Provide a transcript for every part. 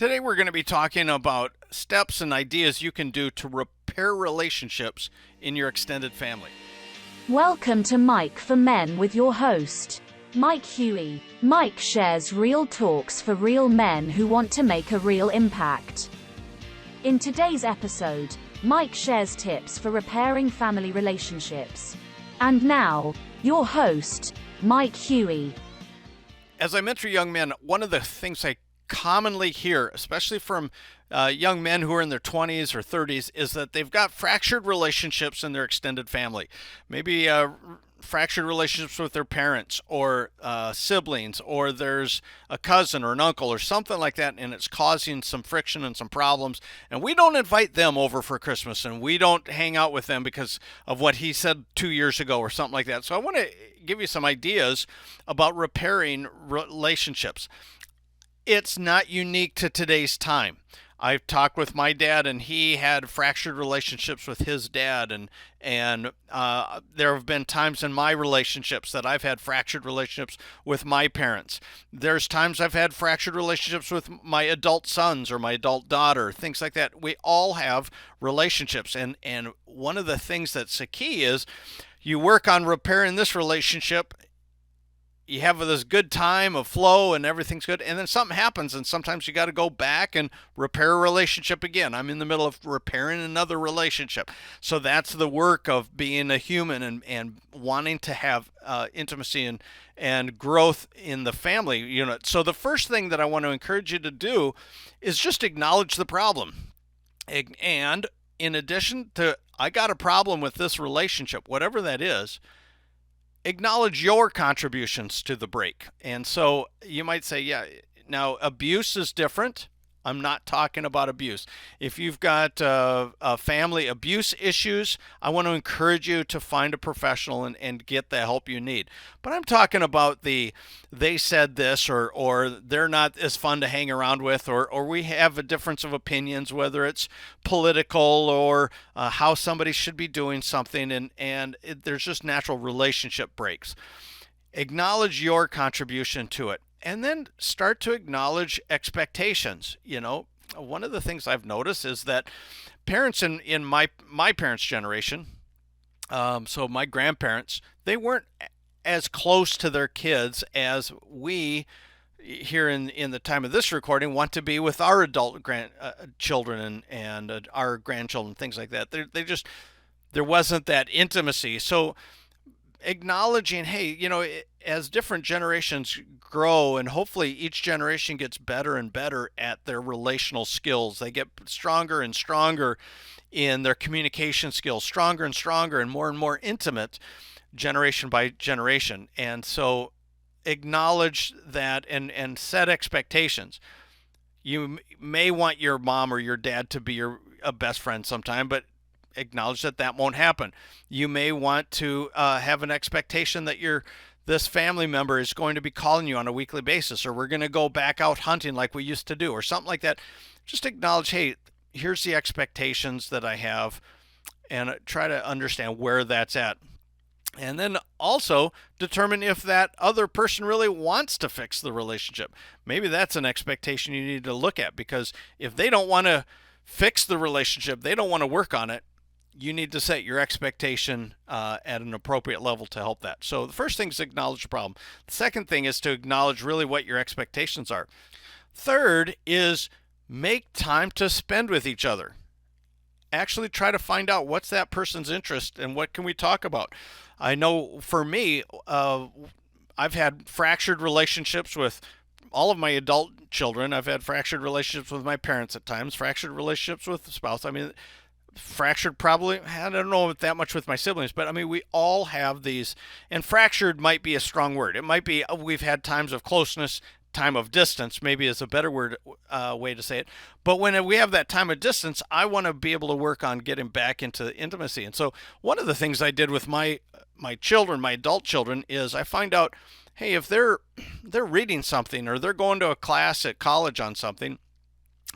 Today we're going to be talking about steps and ideas you can do to repair relationships in your extended family. Welcome to Mike for Men with your host, Mike Huey. Mike shares real talks for real men who want to make a real impact. In today's episode, Mike shares tips for repairing family relationships. And now, your host, Mike Huey. As I mentor young men, one of the things I commonly hear, especially from young men who are in their 20s or 30s, is that they've got fractured relationships in their extended family. Maybe fractured relationships with their parents or siblings, or there's a cousin or an uncle or something like that, and it's causing some friction and some problems. And we don't invite them over for Christmas, and we don't hang out with them because of what he said 2 years ago or something like that. So I want to give you some ideas about repairing relationships. It's not unique to today's time. I've talked with my dad, and he had fractured relationships with his dad, and there have been times in my relationships that I've had fractured relationships with my parents. There's times I've had fractured relationships with my adult sons or my adult daughter, things like that. We all have relationships, and one of the things that's the key is you work on repairing this relationship. You have this good time of flow and everything's good, and then something happens, and sometimes you got to go back and repair a relationship again. I'm in the middle of repairing another relationship. So that's the work of being a human and wanting to have intimacy and growth in the family unit. So the first thing that I want to encourage you to do is just acknowledge the problem. And in addition to, I got a problem with this relationship, whatever that is, acknowledge your contributions to the break. And so you might say, yeah, now abuse is different. I'm not talking about abuse. If you've got family abuse issues, I want to encourage you to find a professional and get the help you need. But I'm talking about they said this, or they're not as fun to hang around with, or we have a difference of opinions, whether it's political or how somebody should be doing something, and there's just natural relationship breaks. Acknowledge your contribution to it. And then start to acknowledge expectations. One of the things I've noticed is that parents in my parents' generation, so my grandparents, they weren't as close to their kids as we here in the time of this recording want to be with our adult children and our grandchildren, things like that. There wasn't that intimacy. So acknowledging, hey, as different generations grow, and hopefully each generation gets better and better at their relational skills, they get stronger and stronger in their communication skills, stronger and stronger and more intimate generation by generation. And so acknowledge that and set expectations. You may want your mom or your dad to be a best friend sometime, but acknowledge that won't happen. You may want to have an expectation that this family member is going to be calling you on a weekly basis, or we're going to go back out hunting like we used to do, or something like that. Just acknowledge, hey, here's the expectations that I have, and try to understand where that's at. And then also determine if that other person really wants to fix the relationship. Maybe that's an expectation you need to look at, because if they don't want to fix the relationship, they don't want to work on it, you need to set your expectation at an appropriate level to help that. So the first thing is acknowledge the problem. The second thing is to acknowledge really what your expectations are. Third is make time to spend with each other. Actually try to find out what's that person's interest and what can we talk about. I know for me, I've had fractured relationships with all of my adult children. I've had fractured relationships with my parents at times, fractured relationships with the spouse. Fractured probably, I don't know that much with my siblings, but we all have these, and fractured might be a strong word. It might be we've had times of closeness, time of distance maybe is a better word way to say it. But when we have that time of distance, I want to be able to work on getting back into intimacy. And so one of the things I did with my children, my adult children, is I find out, hey, if they're reading something or they're going to a class at college on something,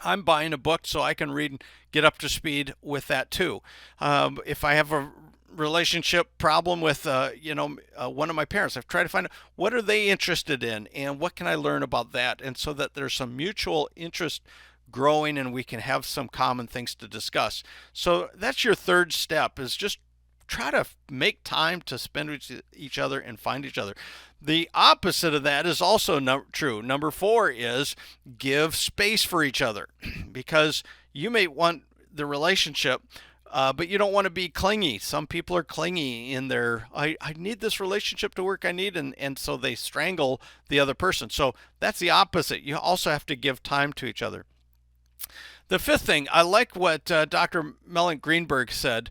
I'm buying a book so I can read and get up to speed with that too. If I have a relationship problem with one of my parents, I've tried to find out what are they interested in and what can I learn about that, and so that there's some mutual interest growing and we can have some common things to discuss. So that's your third step, is just try to make time to spend with each other and find each other. The opposite of that is also true. Number 4 is give space for each other because you may want the relationship, but you don't want to be clingy. Some people are clingy in their, I need this relationship to work, and so they strangle the other person. So that's the opposite. You also have to give time to each other. The fifth thing, I like what Dr. Mellon Greenberg said.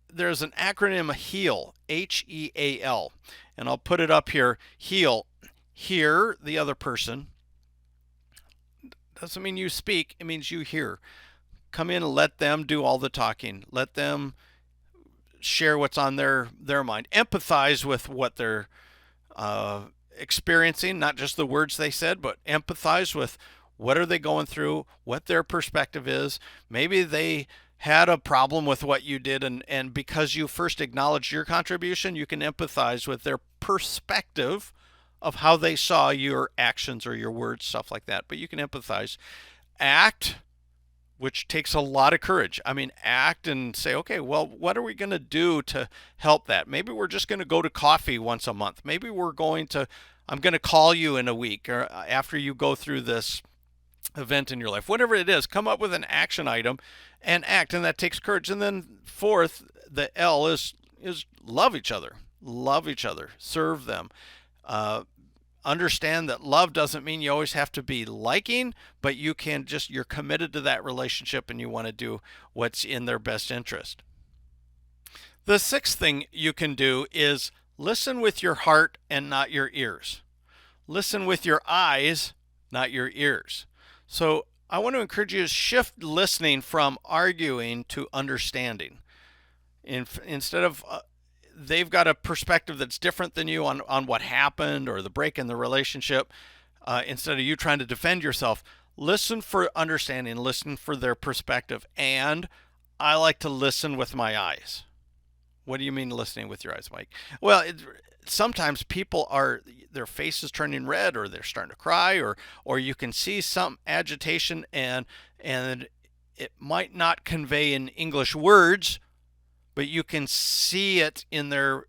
There's an acronym HEAL, HEAL, and I'll put it up here. HEAL, hear the other person. Doesn't mean you speak, it means you hear. Come in and let them do all the talking. Let them share what's on their mind. Empathize with what they're experiencing, not just the words they said, but empathize with what are they going through, what their perspective is. Maybe they had a problem with what you did, and because you first acknowledged your contribution, you can empathize with their perspective of how they saw your actions or your words, stuff like that. But you can empathize. Act, which takes a lot of courage. I mean, act and say, okay, well, what are we going to do to help that? Maybe we're just going to go to coffee once a month. Maybe I'm going to call you in a week or after you go through this event in your life. Whatever it is, come up with an action item and act, and that takes courage. And then fourth, the L is love each other. Love each other. Serve them. Understand that love doesn't mean you always have to be liking, but you're committed to that relationship and you want to do what's in their best interest. The sixth thing you can do is listen with your heart and not your ears. Listen with your eyes, not your ears. So I want to encourage you to shift listening from arguing to understanding. Instead of they've got a perspective that's different than you on what happened or the break in the relationship, instead of you trying to defend yourself, listen for understanding, listen for their perspective. And I like to listen with my eyes. What do you mean listening with your eyes, Mike? Well, sometimes their face is turning red, or they're starting to cry, or you can see some agitation, and it might not convey in English words, but you can see it in their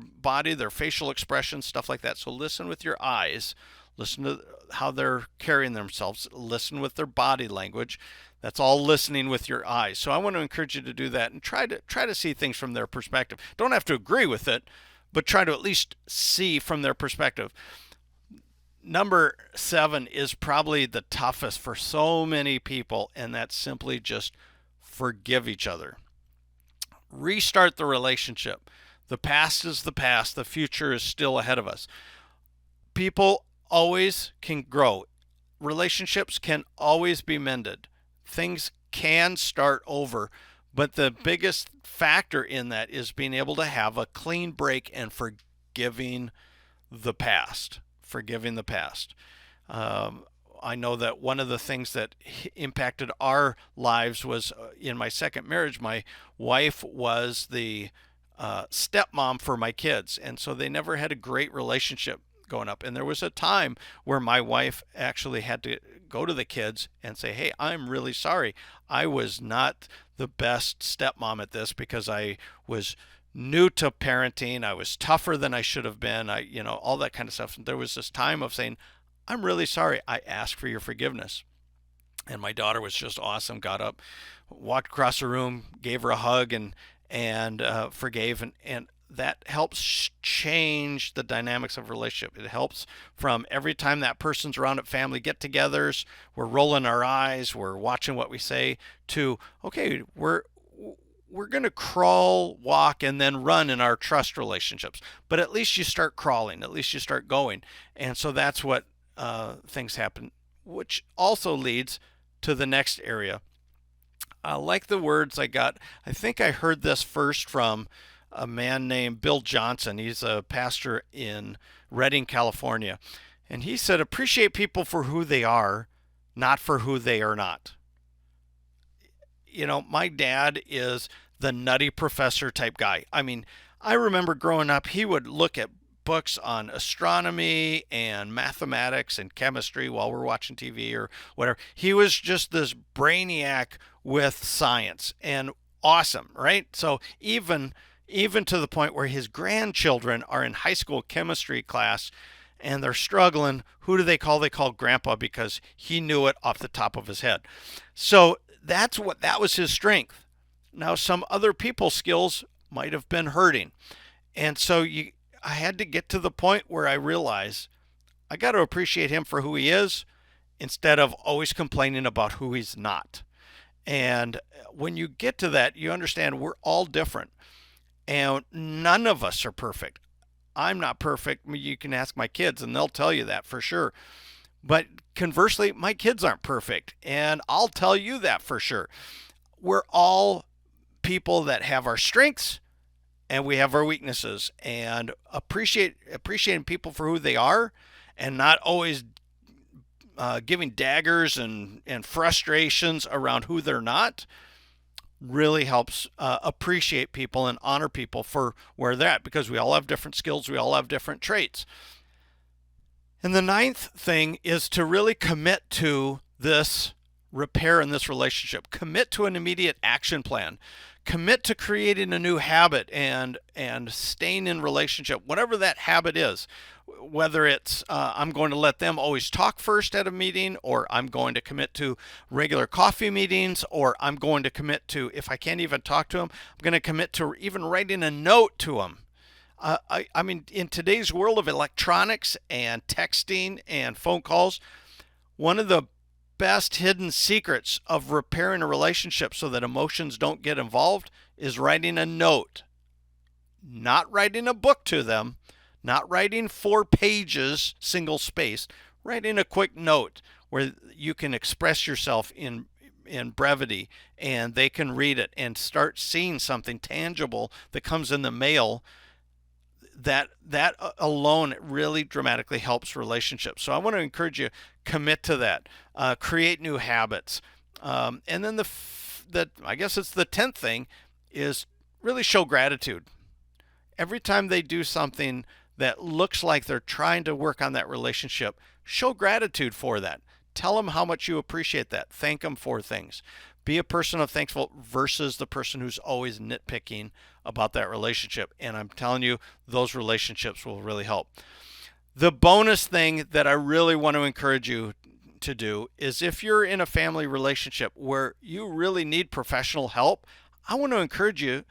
body, their facial expressions, stuff like that. So listen with your eyes, listen to how they're carrying themselves, listen with their body language. That's all listening with your eyes. So I want to encourage you to do that and try to see things from their perspective. Don't have to agree with it, but try to at least see from their perspective. Number 7 is probably the toughest for so many people, and that's simply just forgive each other. Restart the relationship. The past is the past. The future is still ahead of us. People always can grow. Relationships can always be mended. Things can start over, but the biggest factor in that is being able to have a clean break and forgiving the past. Forgiving the past. I know that one of the things that impacted our lives was in my second marriage, my wife was the stepmom for my kids, and so they never had a great relationship going up. And there was a time where my wife actually had to go to the kids and say, hey, I'm really sorry. I was not the best stepmom at this because I was new to parenting. I was tougher than I should have been. All that kind of stuff. And there was this time of saying, I'm really sorry. I ask for your forgiveness. And my daughter was just awesome. Got up, walked across the room, gave her a hug, and forgave. And that helps change the dynamics of a relationship. It helps from every time that person's around at family get-togethers, we're rolling our eyes, we're watching what we say, to, okay, we're going to crawl, walk, and then run in our trust relationships. But at least you start crawling, at least you start going. And so that's what things happen, which also leads to the next area. I like the words I got. I think I heard this first from a man named Bill Johnson. He's a pastor in Redding, California. And he said, appreciate people for who they are, not for who they are not. My dad is the nutty professor type guy. I mean, I remember growing up, he would look at books on astronomy and mathematics and chemistry while we're watching TV or whatever. He was just this brainiac with science, and awesome, right? So even to the point where his grandchildren are in high school chemistry class and they're struggling. Who do they call? They call Grandpa because he knew it off the top of his head. So that was his strength. Now some other people's skills might have been hurting. And so I had to get to the point where I realized I got to appreciate him for who he is instead of always complaining about who he's not. And when you get to that, you understand we're all different and none of us are perfect. I'm not perfect. You can ask my kids and they'll tell you that for sure. But conversely, my kids aren't perfect, and I'll tell you that for sure. We're all people that have our strengths and we have our weaknesses, and appreciating people for who they are and not always giving daggers and frustrations around who they're not really helps appreciate people and honor people for where they're at, because we all have different skills, we all have different traits. And the ninth thing is to really commit to this repair in this relationship. Commit to an immediate action plan. Commit to creating a new habit and staying in relationship, whatever that habit is. Whether it's I'm going to let them always talk first at a meeting, or I'm going to commit to regular coffee meetings, or I'm going to commit to, if I can't even talk to them, I'm going to commit to even writing a note to them. I mean, in today's world of electronics and texting and phone calls, one of the best hidden secrets of repairing a relationship so that emotions don't get involved is writing a note. Not writing a book to them, not writing 4 pages, single space, writing a quick note where you can express yourself in brevity and they can read it and start seeing something tangible that comes in the mail. That alone really dramatically helps relationships. So I want to encourage you, commit to that, create new habits. And then I guess it's the 10th thing is really show gratitude. Every time they do something that looks like they're trying to work on that relationship, show gratitude for that. Tell them how much you appreciate that. Thank them for things. Be a person of thankful versus the person who's always nitpicking about that relationship. And I'm telling you, those relationships will really help. The bonus thing that I really want to encourage you to do is, if you're in a family relationship where you really need professional help, I want to encourage you.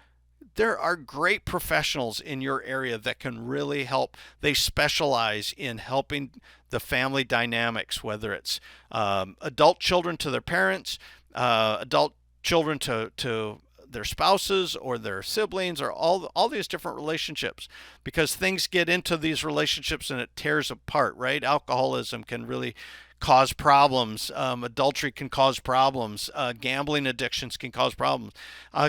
There are great professionals in your area that can really help. They specialize in helping the family dynamics, whether it's adult children to their parents, adult children to their spouses or their siblings, or all these different relationships, because things get into these relationships and it tears apart, right? Alcoholism can really cause problems. Adultery can cause problems. Gambling addictions can cause problems.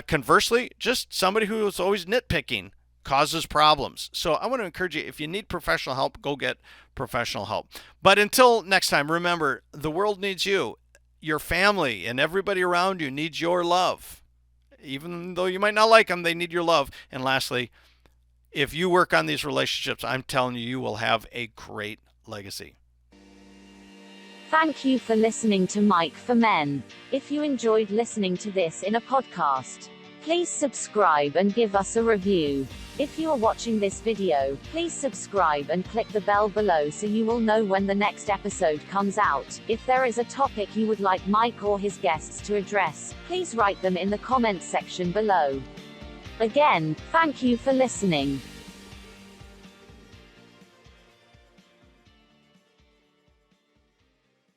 Conversely, just somebody who is always nitpicking causes problems. So I want to encourage you, if you need professional help, go get professional help. But until next time, remember, the world needs you. Your family and everybody around you needs your love. Even though you might not like them, they need your love. And lastly, if you work on these relationships, I'm telling you, you will have a great legacy. Thank you for listening to Mike for Men. If you enjoyed listening to this in a podcast, please subscribe and give us a review. If you are watching this video, please subscribe and click the bell below so you will know when the next episode comes out. If there is a topic you would like Mike or his guests to address, please write them in the comments section below. Again, thank you for listening.